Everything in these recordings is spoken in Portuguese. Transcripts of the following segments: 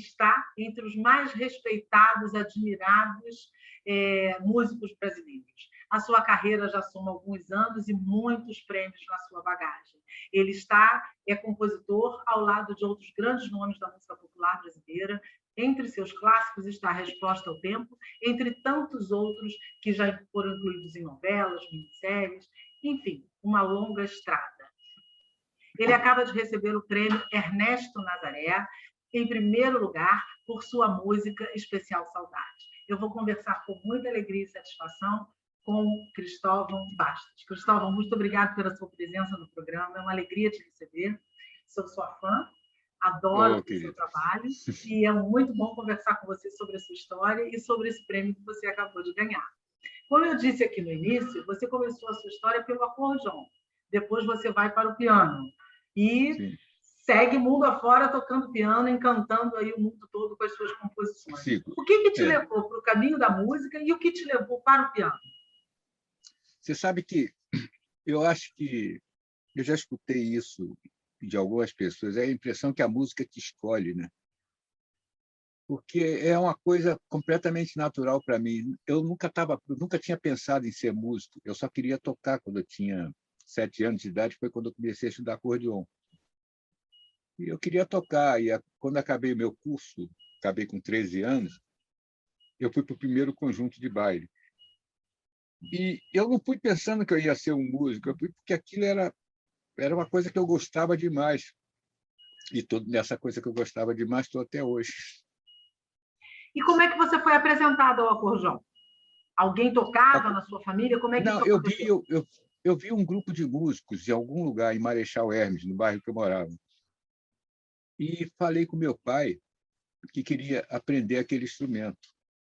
está entre os mais respeitados, admirados músicos brasileiros. A sua carreira já soma alguns anos e muitos prêmios na sua bagagem. Ele é compositor ao lado de outros grandes nomes da música popular brasileira. Entre seus clássicos está A Resposta ao Tempo, entre tantos outros que já foram incluídos em novelas, minisséries, enfim, uma longa estrada. Ele acaba de receber o prêmio Ernesto Nazaré, em primeiro lugar, por sua música Especial Saudade. Eu vou conversar com muita alegria e satisfação com Cristóvão Bastos. Cristóvão, muito obrigado pela sua presença no programa, é uma alegria te receber. Sou sua fã, adoro o seu trabalho e é muito bom conversar com você sobre a sua história e sobre esse prêmio que você acabou de ganhar. Como eu disse aqui no início, você começou a sua história pelo acordeon, depois você vai para o piano e Sim. segue mundo afora tocando piano, encantando aí o mundo todo com as suas composições. Sim. O que te levou para o caminho da música e o que te levou para o piano? Você sabe que eu acho que eu já escutei isso de algumas pessoas, é a impressão que a música te escolhe, né? Porque é uma coisa completamente natural para mim. Eu nunca tinha pensado em ser músico, eu só queria tocar quando eu tinha 7 anos de idade, foi quando eu comecei a estudar acordeon. E eu queria tocar, e quando acabei o meu curso, acabei com 13 anos, eu fui para o primeiro conjunto de baile. E eu não fui pensando que eu ia ser um músico, eu fui porque aquilo era uma coisa que eu gostava demais. E nessa coisa que eu gostava demais, estou até hoje. E como é que você foi apresentado ao acordeon? Alguém tocava na sua família? Como é que isso aconteceu? Eu vi um grupo de músicos em algum lugar, em Marechal Hermes, no bairro que eu morava. E falei com meu pai que queria aprender aquele instrumento.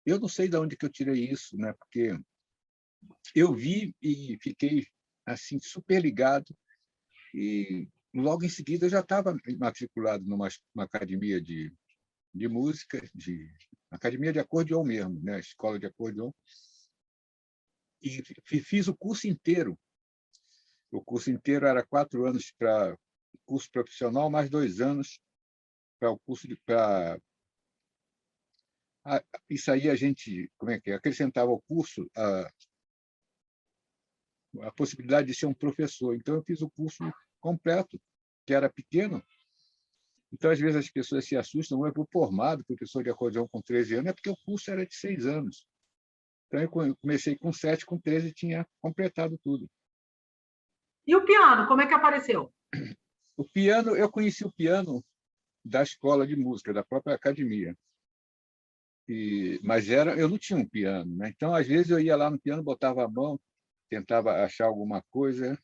Eu não sei de onde que eu tirei isso, né? Porque eu vi e fiquei assim super ligado. E logo em seguida eu já estava matriculado numa academia de música, academia de acordeon mesmo, né? Escola de acordeon. E fiz o curso inteiro. O curso inteiro era 4 anos para curso profissional, mais 2 anos para o curso isso aí a gente, como é que é? Acrescentava ao curso a possibilidade de ser um professor. Então eu fiz o curso completo, que era pequeno. Então às vezes as pessoas se assustam, é por formado, professor de acordeão com 13 anos, é porque o curso era de 6 anos. Então eu comecei com 7, com 13 tinha completado tudo. E o piano, como é que apareceu? O piano, eu conheci o piano da escola de música, da própria academia. Mas eu não tinha um piano, né? Então, às vezes, eu ia lá no piano, botava a mão, tentava achar alguma coisa.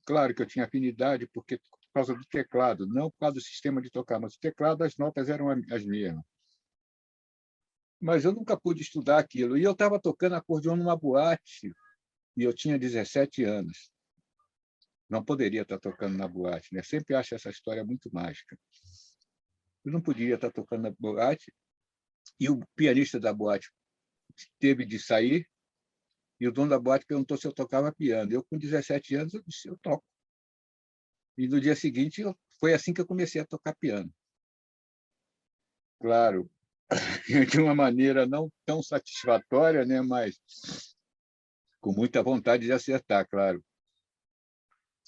Claro que eu tinha afinidade por causa do teclado, não por causa do sistema de tocar, mas o teclado, as notas eram as mesmas. Mas eu nunca pude estudar aquilo. E eu estava tocando acordeon numa boate, e eu tinha 17 anos. Não poderia estar tocando na boate, né? Sempre acho essa história muito mágica. Eu não podia estar tocando na boate, e o pianista da boate teve de sair, e o dono da boate perguntou se eu tocava piano. Eu, com 17 anos, eu disse, eu toco. E no dia seguinte, foi assim que eu comecei a tocar piano. Claro, de uma maneira não tão satisfatória, né? Mas com muita vontade de acertar, claro.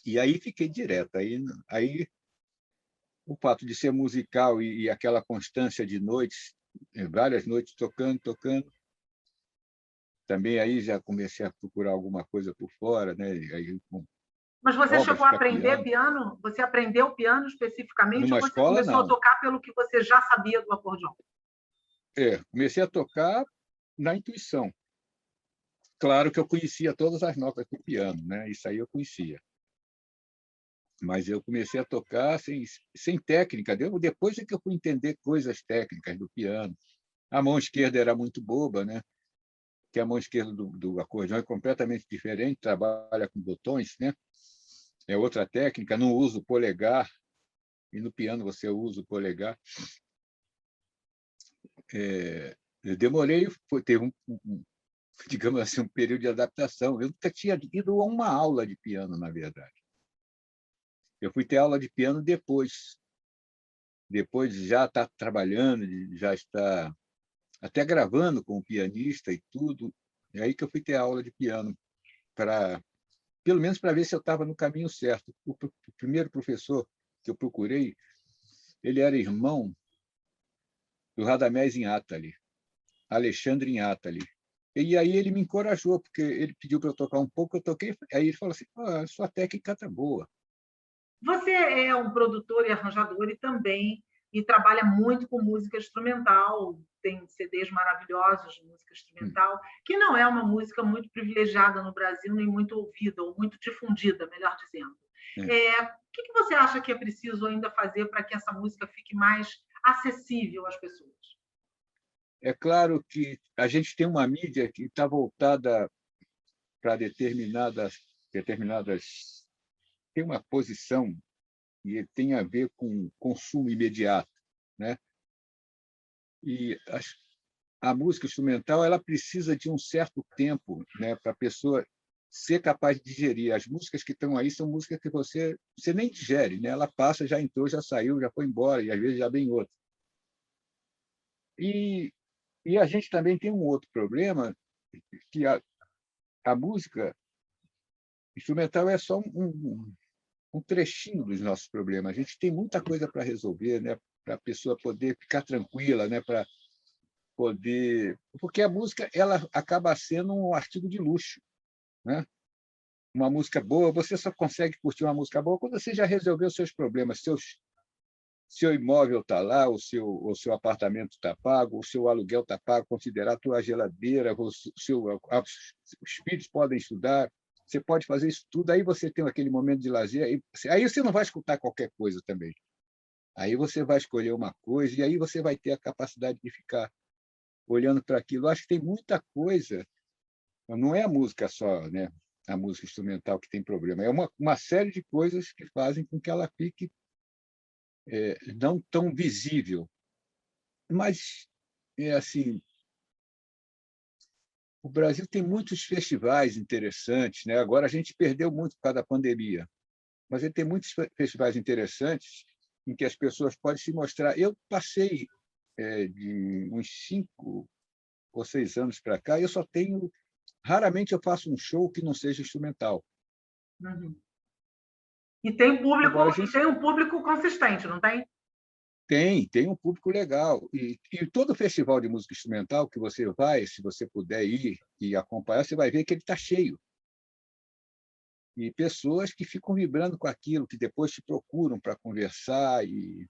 E aí fiquei direto. Aí o fato de ser musical e aquela constância de noites, várias noites tocando, também aí já comecei a procurar alguma coisa por fora, né? Aí, mas você chegou a aprender piano? Você aprendeu piano especificamente ou você começou a tocar pelo que você já sabia do acordeon? Comecei a tocar na intuição. Claro que eu conhecia todas as notas do piano, né? Isso aí eu conhecia. Mas eu comecei a tocar sem técnica. Depois é que eu fui entender coisas técnicas do piano. A mão esquerda era muito boba, né? Que a mão esquerda do acordeão é completamente diferente, trabalha com botões, né? É outra técnica, não usa o polegar, e no piano você usa o polegar. Eu demorei, teve digamos assim, um período de adaptação. Eu nunca tinha ido a uma aula de piano, na verdade. Eu fui ter aula de piano depois. depois já está trabalhando, já está até gravando com o pianista e tudo. É aí que eu fui ter aula de piano, para pelo menos para ver se eu estava no caminho certo. O primeiro professor que eu procurei, ele era irmão do Radamés Inátali, Alexandre Inátali. E aí ele me encorajou, porque ele pediu para eu tocar um pouco, eu toquei, aí ele falou assim, sua técnica está boa. Você é um produtor e arranjador e trabalha muito com música instrumental, tem CDs maravilhosos de música instrumental, que não é uma música muito privilegiada no Brasil, nem muito ouvida, ou muito difundida, melhor dizendo. O que você acha que é preciso ainda fazer para que essa música fique mais acessível às pessoas? É claro que a gente tem uma mídia que está voltada para determinadas tem uma posição e tem a ver com consumo imediato, né? E a música instrumental ela precisa de um certo tempo, né, para a pessoa ser capaz de digerir. As músicas que estão aí são músicas que você nem digere, né? Ela passa, já entrou, já saiu, já foi embora, e às vezes já vem outra. E, e a gente também tem um outro problema, que a música instrumental é só um trechinho dos nossos problemas. A gente tem muita coisa para resolver, né? Para a pessoa poder ficar tranquila, né? Para poder... Porque a música ela acaba sendo um artigo de luxo, né? Uma música boa, você só consegue curtir uma música boa quando você já resolveu seus problemas, seu imóvel está lá, o seu apartamento está pago, o seu aluguel está pago, considerar a tua geladeira, os filhos podem estudar, você pode fazer isso tudo, aí você tem aquele momento de lazer, aí você não vai escutar qualquer coisa também. Aí você vai escolher uma coisa e aí você vai ter a capacidade de ficar olhando para aquilo. Eu acho que tem muita coisa, não é a música só, né? A música instrumental que tem problema, é uma série de coisas que fazem com que ela fique não tão visível. Mas, é assim, o Brasil tem muitos festivais interessantes, né? Agora a gente perdeu muito por causa da pandemia, mas ele tem muitos festivais interessantes em que as pessoas podem se mostrar. Eu passei de uns 5 ou 6 anos para cá, e eu só tenho... Raramente eu faço um show que não seja instrumental. Uhum. E tem Agora, a público, e gente tem um público consistente, não tem? tem um público legal. E todo festival de música instrumental que você vai, se você puder ir e acompanhar, você vai ver que ele está cheio. E pessoas que ficam vibrando com aquilo, que depois te procuram para conversar e,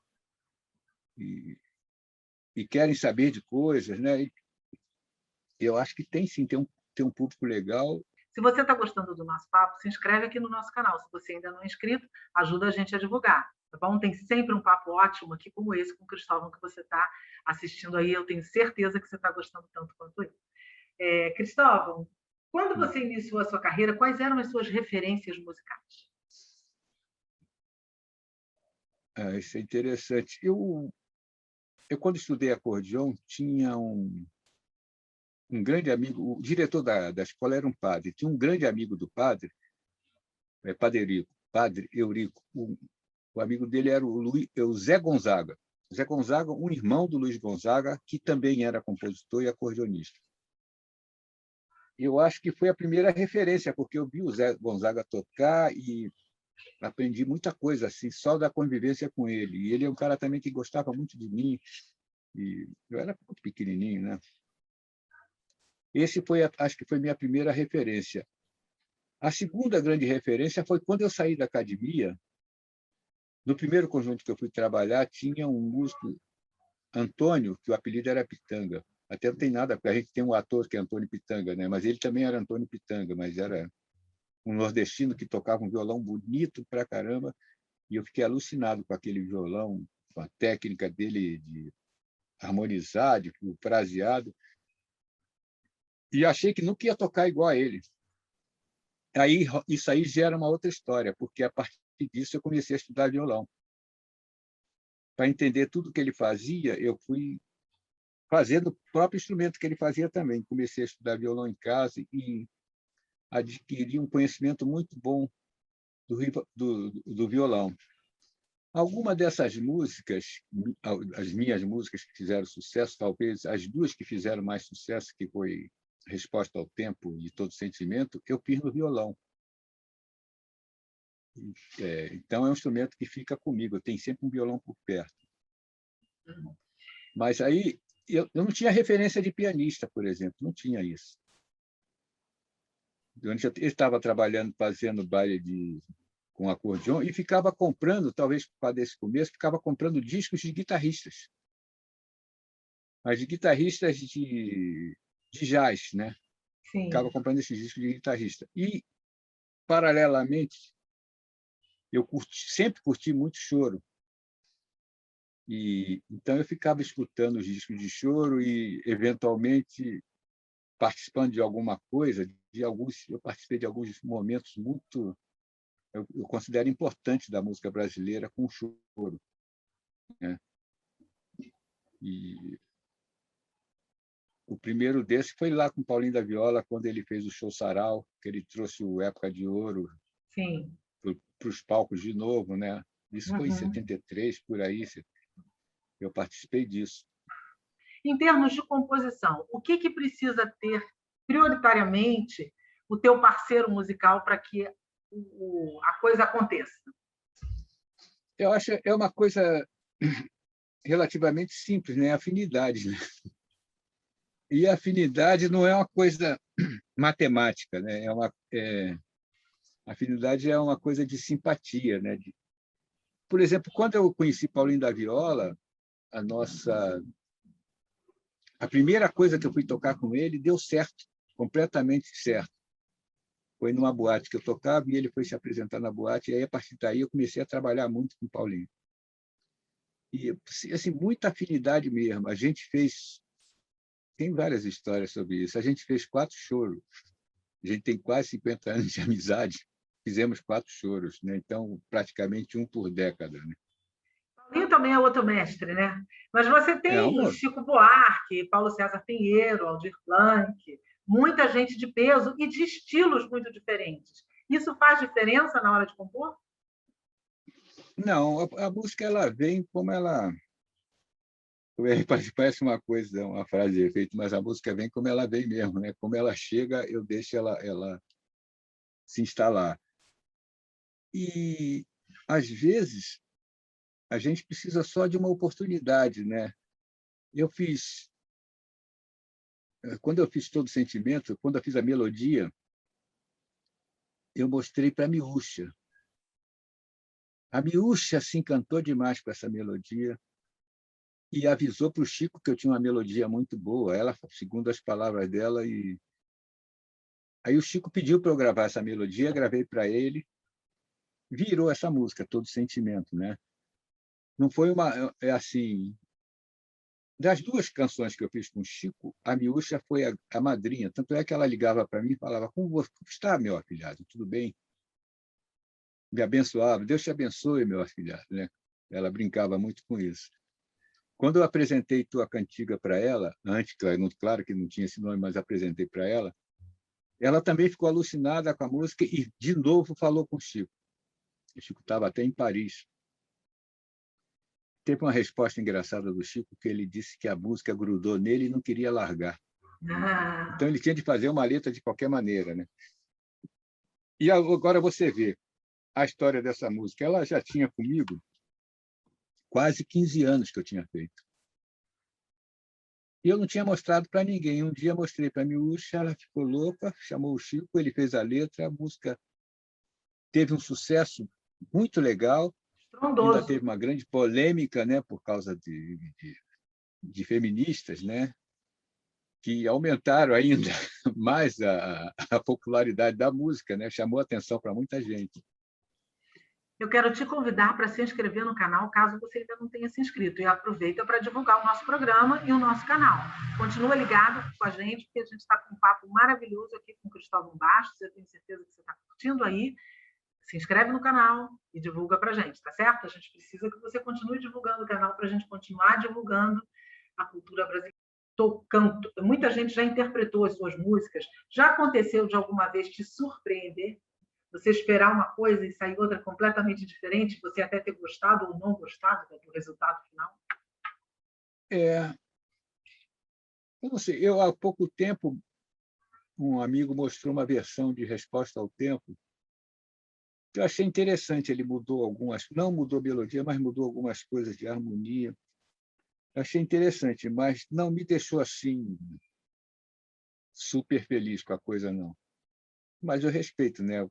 e querem saber de coisas, né? E eu acho que tem sim, tem um público legal. Se você está gostando do nosso papo, se inscreve aqui no nosso canal. Se você ainda não é inscrito, ajuda a gente a divulgar, tá bom? Tem sempre um papo ótimo aqui como esse com o Cristóvão que você está assistindo aí. Eu tenho certeza que você está gostando tanto quanto eu. Cristóvão, quando você iniciou a sua carreira, quais eram as suas referências musicais? Isso é interessante. Eu, quando estudei acordeão, tinha um grande amigo, o diretor da escola era um padre, tinha um grande amigo do padre, Padre Eurico. O amigo dele era o Zé Gonzaga. Zé Gonzaga, um irmão do Luiz Gonzaga, que também era compositor e acordeonista. Eu acho que foi a primeira referência, porque eu vi o Zé Gonzaga tocar e aprendi muita coisa assim, só da convivência com ele. E ele é um cara também que gostava muito de mim, e eu era muito pequenininho, né? Acho que foi minha primeira referência. A segunda grande referência foi quando eu saí da academia. No primeiro conjunto que eu fui trabalhar, tinha um músico, Antônio, que o apelido era Pitanga. Até não tem nada, porque a gente tem um ator que é Antônio Pitanga, né? Mas ele também era Antônio Pitanga, mas era um nordestino que tocava um violão bonito pra caramba, e eu fiquei alucinado com aquele violão, com a técnica dele de harmonizar, de fraseado, e achei que nunca ia tocar igual a ele. Aí, isso aí gera uma outra história, porque a partir disso eu comecei a estudar violão. Para entender tudo que ele fazia, eu fui fazendo o próprio instrumento que ele fazia também. Comecei a estudar violão em casa e adquiri um conhecimento muito bom do violão. Alguma dessas músicas, as minhas músicas que fizeram sucesso, talvez as duas que fizeram mais sucesso, que foi Resposta ao Tempo e Todo Sentimento, eu fiz no violão. Então, é um instrumento que fica comigo, eu tenho sempre um violão por perto. Mas aí eu não tinha referência de pianista, por exemplo, não tinha isso. Eu estava trabalhando, fazendo baile com acordeon e ficava comprando, talvez por causa desse começo, ficava comprando discos de guitarristas. Mas de guitarristas de jazz, né? Sim. Ficava comprando esses discos de guitarrista. E, paralelamente, eu sempre curti muito choro. Então, eu ficava escutando os discos de choro e, eventualmente, participando de alguma coisa. Eu participei de alguns momentos muito, eu considero importantes da música brasileira com choro, né? E o primeiro desse foi lá com Paulinho da Viola, quando ele fez o show Sarau, que ele trouxe o Época de Ouro para os palcos de novo, né? Isso foi em 73, por aí. Eu participei disso. Em termos de composição, o que precisa ter prioritariamente o teu parceiro musical para que a coisa aconteça? Eu acho que é uma coisa relativamente simples, né? Afinidade, né? E a afinidade não é uma coisa matemática, né? Afinidade é uma coisa de simpatia, né? Por exemplo, quando eu conheci Paulinho da Viola, a primeira coisa que eu fui tocar com ele deu certo, completamente certo. Foi numa boate que eu tocava e ele foi se apresentar na boate, e aí, a partir daí, eu comecei a trabalhar muito com o Paulinho. E, assim, muita afinidade mesmo. A gente fez... Tem várias histórias sobre isso. A gente fez 4 choros. A gente tem quase 50 anos de amizade. Fizemos 4 choros, né? Então, praticamente um por década, né? Paulinho também é outro mestre, né? Mas você tem Chico Buarque, Paulo César Pinheiro, Aldir Blanc, muita gente de peso e de estilos muito diferentes. Isso faz diferença na hora de compor? Não, a música ela vem como ela... Parece uma coisa, uma frase de efeito, mas a música vem como ela vem mesmo, né? Como ela chega, eu deixo ela se instalar. E, às vezes, a gente precisa só de uma oportunidade, né? Quando eu fiz Todo Sentimento, quando eu fiz a melodia, eu mostrei para a Miúcha. A Miúcha se encantou demais com essa melodia e avisou para o Chico que eu tinha uma melodia muito boa, ela, segundo as palavras dela. Aí o Chico pediu para eu gravar essa melodia, gravei para ele, virou essa música, Todo Sentimento, né? Não foi assim... Das 2 canções que eu fiz com o Chico, a Miúcha foi a madrinha. Tanto é que ela ligava para mim e falava: como está, meu afilhado? Tudo bem? Me abençoava. Deus te abençoe, meu afilhado, né? Ela brincava muito com isso. Quando eu apresentei Tua Cantiga para ela, antes, claro que não tinha esse nome, mas apresentei para ela também ficou alucinada com a música e, de novo, falou com o Chico. O Chico estava até em Paris. Teve uma resposta engraçada do Chico, que ele disse que a música grudou nele e não queria largar. Então, ele tinha de fazer uma letra de qualquer maneira, né? E agora você vê a história dessa música. Ela já tinha comigo quase 15 anos que eu tinha feito. E eu não tinha mostrado para ninguém. Um dia mostrei para a Miúcha, ela ficou louca, chamou o Chico, ele fez a letra, a música teve um sucesso muito legal. Ainda teve uma grande polêmica, né, por causa de feministas, né, que aumentaram ainda mais a popularidade da música, né, chamou atenção para muita gente. Eu quero te convidar para se inscrever no canal, caso você ainda não tenha se inscrito. E aproveita para divulgar o nosso programa e o nosso canal. Continua ligado com a gente, porque a gente está com um papo maravilhoso aqui com o Cristóvão Bastos. Eu tenho certeza que você está curtindo aí. Se inscreve no canal e divulga para a gente, tá certo? A gente precisa que você continue divulgando o canal para a gente continuar divulgando a cultura brasileira. Tocando. Muita gente já interpretou as suas músicas. Já aconteceu de alguma vez te surpreender Você esperar uma coisa e sair outra completamente diferente, você até ter gostado ou não gostado do resultado final? É, eu não sei, há pouco tempo, um amigo mostrou uma versão de Resposta ao Tempo que eu achei interessante. Ele mudou algumas, não mudou melodia, mas mudou algumas coisas de harmonia. Eu achei interessante, mas não me deixou assim super feliz com a coisa, não. Mas eu respeito, né?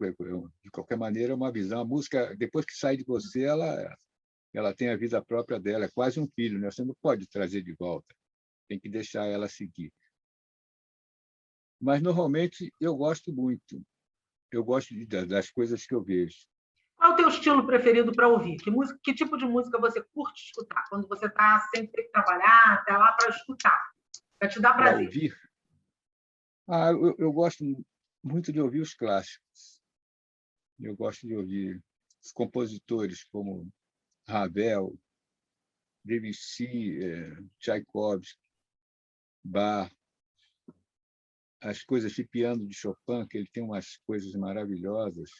De qualquer maneira, é uma visão. A música, depois que sai de você, ela tem a vida própria dela, é quase um filho, né? Você não pode trazer de volta, tem que deixar ela seguir. Mas, normalmente, eu gosto muito. Eu gosto das coisas que eu vejo. Qual é o teu estilo preferido para ouvir? Que tipo de música você curte escutar? Quando você está sem ter que trabalhar, está lá para escutar, para te dar Para prazer. ouvir, eu gosto muito de ouvir os clássicos. Eu gosto de ouvir os compositores como Ravel, Debussy, Tchaikovsky, Bach, as coisas de piano de Chopin, que ele tem umas coisas maravilhosas.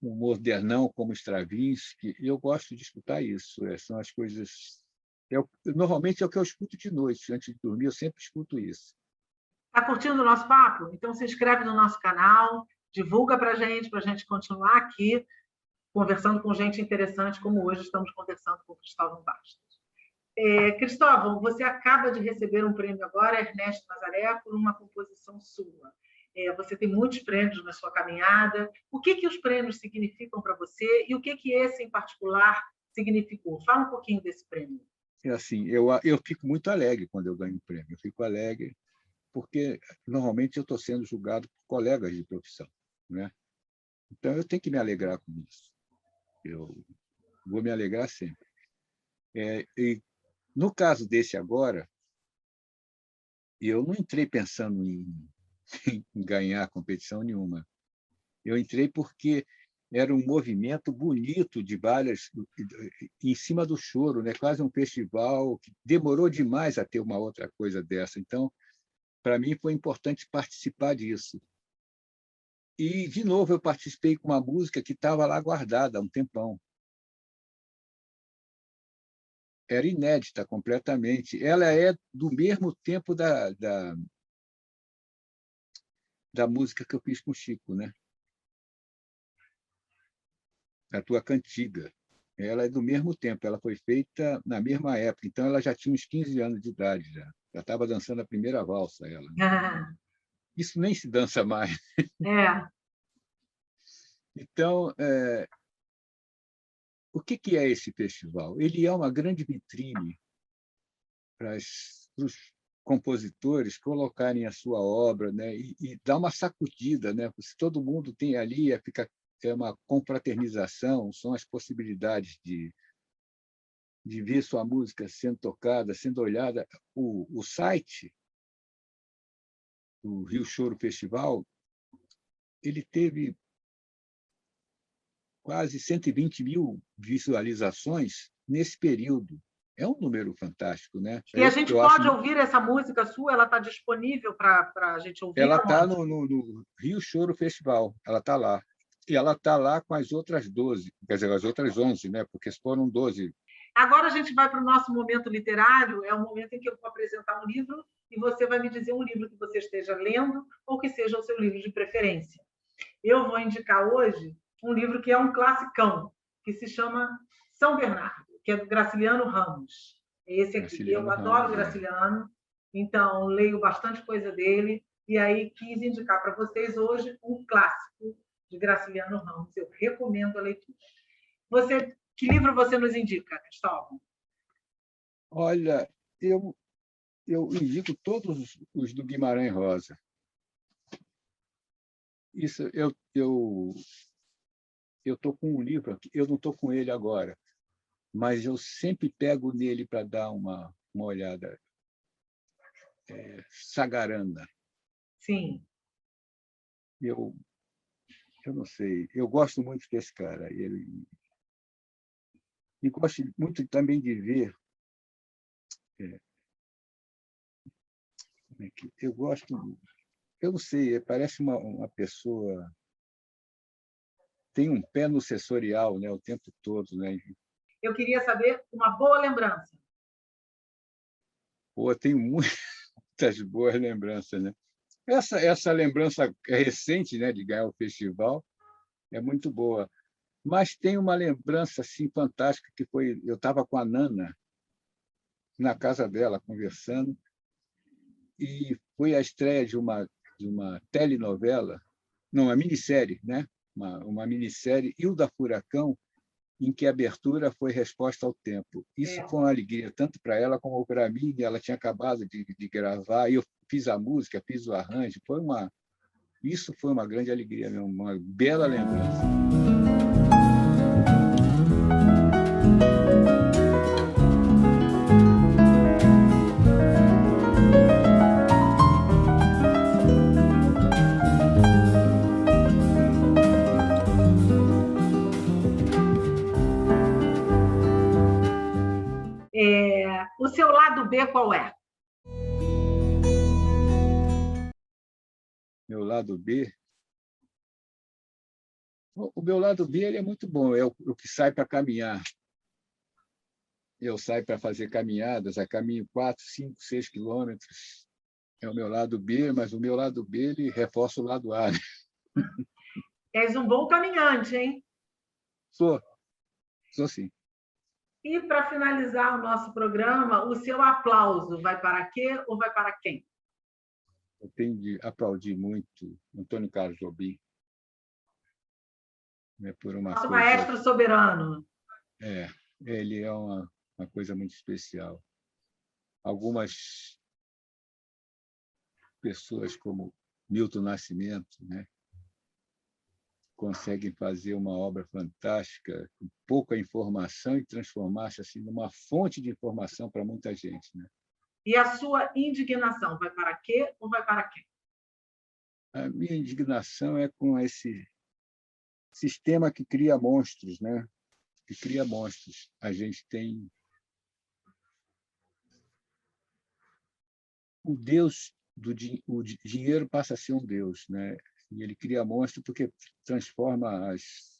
Um modernão como Stravinsky, e eu gosto de escutar isso. São as coisas. Normalmente é o que eu escuto de noite, antes de dormir, eu sempre escuto isso. Está curtindo o nosso papo? Então se inscreve no nosso canal, divulga para a gente continuar aqui conversando com gente interessante, como hoje estamos conversando com o Cristóvão Bastos. Cristóvão, você acaba de receber um prêmio agora, Ernesto Nazaré, por uma composição sua. Você tem muitos prêmios na sua caminhada. O que os prêmios significam para você e o que esse em particular significou? Fala um pouquinho desse prêmio. Assim, eu fico muito alegre quando eu ganho um prêmio. Eu fico alegre porque, normalmente, eu estou sendo julgado por colegas de profissão, né? Então, eu tenho que me alegrar com isso. Eu vou me alegrar sempre. E, no caso desse agora, eu não entrei pensando em ganhar competição nenhuma. Eu entrei porque era um movimento bonito de bailes em cima do choro, né? Quase um festival que demorou demais a ter uma outra coisa dessa. Então, para mim, foi importante participar disso. E, de novo, eu participei com uma música que estava lá guardada há um tempão. Era inédita completamente. Ela é do mesmo tempo da música que eu fiz com o Chico, né? A Tua Cantiga. Ela é do mesmo tempo, ela foi feita na mesma época, então ela já tinha uns 15 anos de idade, já estava dançando a primeira valsa, ela. Isso nem se dança mais. Então, o que é esse festival? Ele é uma grande vitrine para os compositores colocarem a sua obra, né, e dar uma sacudida, né? Se todo mundo tem ali, é uma confraternização, são as possibilidades de ver sua música sendo tocada, sendo olhada. O site do Rio Choro Festival, ele teve quase 120 mil visualizações nesse período. É um número fantástico, né? E a gente pode ouvir essa música sua? Ela está disponível para a gente ouvir? Ela está no Rio Choro Festival, ela está lá. E ela está lá com as outras 12, quer dizer, as outras 11, né? Porque foram 12. Agora a gente vai para o nosso momento literário, é o momento em que eu vou apresentar um livro e você vai me dizer um livro que você esteja lendo ou que seja o seu livro de preferência. Eu vou indicar hoje um livro que é um classicão, que se chama São Bernardo, que é do Graciliano Ramos. Esse aqui. Graciliano Eu adoro Ramos, Graciliano, então leio bastante coisa dele, e aí quis indicar para vocês hoje um clássico de Graciliano Ramos. Eu recomendo a leitura. Que livro você nos indica, Cristóvão? Olha, eu indico todos os do Guimarães Rosa. Isso, eu estou com um livro aqui, eu não estou com ele agora, mas eu sempre pego nele para dar uma olhada. Sagarana. Sim. Eu não sei, eu gosto muito desse cara. E gosto muito também de ver. Eu gosto. eu não sei, parece uma pessoa tem um pé no sensorial, né, o tempo todo, né? Eu queria saber uma boa lembrança. Pô, tenho muitas boas lembranças, né? Essa lembrança recente, né, de ganhar o festival é muito boa. Mas tem uma lembrança assim fantástica que foi, eu estava com a Nana na casa dela conversando e foi a estreia de uma telenovela, não, uma minissérie, né? Uma minissérie Hilda Furacão, em que a abertura foi Resposta ao Tempo. Isso foi uma alegria, tanto para ela como para mim. Ela tinha acabado de gravar, e eu fiz a música, fiz o arranjo. Isso foi uma grande alegria, uma bela lembrança. O seu lado B qual é? Meu lado B? O meu lado B ele é muito bom, é o que sai para caminhar. Eu saio para fazer caminhadas, a caminho 4, 5, 6 quilômetros. É o meu lado B, mas o meu lado B ele reforça o lado A. És um bom caminhante, hein? Sou sim. E, para finalizar o nosso programa, o seu aplauso vai para quê ou vai para quem? Eu tenho de aplaudir muito Antônio Carlos Jobim, né, por uma Nosso coisa... maestro soberano. Ele é uma coisa muito especial. Algumas pessoas, como Milton Nascimento, né, conseguem fazer uma obra fantástica com pouca informação e transformar-se assim, numa fonte de informação para muita gente. Né? E a sua indignação vai para quê ou vai para quem? A minha indignação é com esse sistema que cria monstros, né? Que cria monstros. A gente tem o Deus o dinheiro passa a ser um Deus, né? E ele cria monstros porque transforma as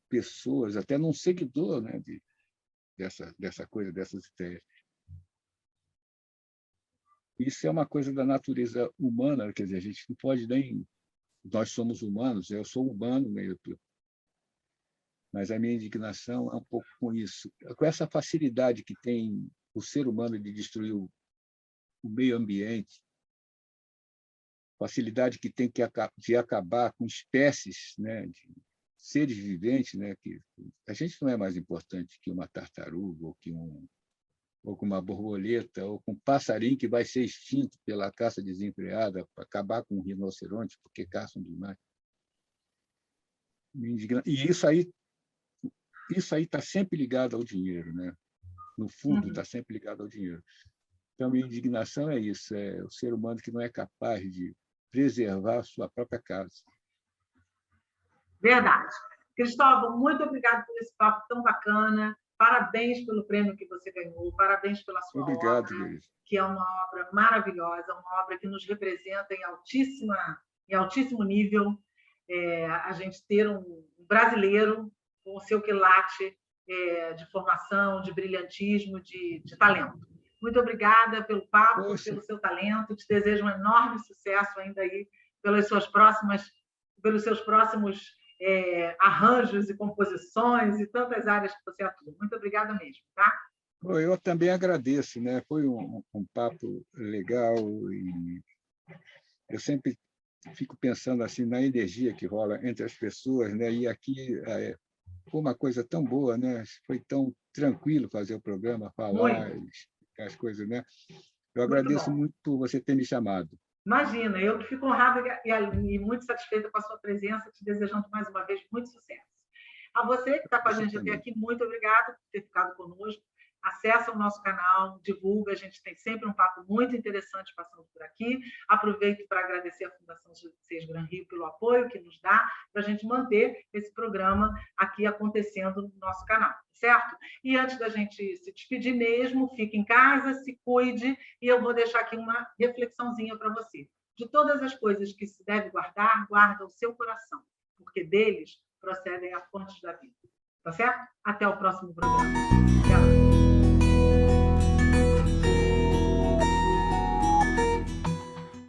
pessoas até num seguidor, né? Dessa coisa, dessas ideias. Isso é uma coisa da natureza humana, quer dizer, a gente não pode nem... Nós somos humanos, eu sou humano, meio mas a minha indignação é um pouco com isso, com essa facilidade que tem o ser humano de destruir o meio ambiente, facilidade que tem de acabar com espécies, né, de seres viventes, né, que a gente não é mais importante que uma tartaruga ou com uma borboleta, ou com um passarinho que vai ser extinto pela caça desenfreada, para acabar com um rinoceronte, porque caçam demais. E isso aí está sempre ligado ao dinheiro, né? No fundo, está sempre ligado ao dinheiro. Então, a minha indignação é isso, é o ser humano que não é capaz de preservar a sua própria casa. Verdade. Cristóvão, muito obrigada por esse papo tão bacana. Parabéns pelo prêmio que você ganhou, parabéns pela sua Obrigado, obra, querido. Que é uma obra maravilhosa, uma obra que nos representa em altíssimo nível. A gente ter um brasileiro com o seu quilate de formação, de brilhantismo, de talento. Muito obrigada pelo papo, pelo seu talento. Te desejo um enorme sucesso ainda aí pelos seus próximos arranjos e composições e tantas áreas que você atua. Muito obrigada mesmo, tá? Eu também agradeço, né? Foi um papo legal e eu sempre fico pensando assim na energia que rola entre as pessoas, né? E aqui foi uma coisa tão boa, né? Foi tão tranquilo fazer o programa, falar as coisas, né? Eu agradeço muito por você ter me chamado. Imagina, eu que fico honrada e muito satisfeita com a sua presença, te desejando mais uma vez muito sucesso. A você que está com a gente até aqui, muito obrigada por ter ficado conosco. Acesse o nosso canal, divulga, a gente tem sempre um papo muito interessante passando por aqui. Aproveito para agradecer à Fundação Seis Gran Rio pelo apoio que nos dá para a gente manter esse programa aqui acontecendo no nosso canal, certo? E antes da gente se despedir mesmo, fique em casa, se cuide, e eu vou deixar aqui uma reflexãozinha para você. De todas as coisas que se deve guardar, guarda o seu coração, porque deles procedem as fontes da vida. Tá certo? Até o próximo programa. Até lá.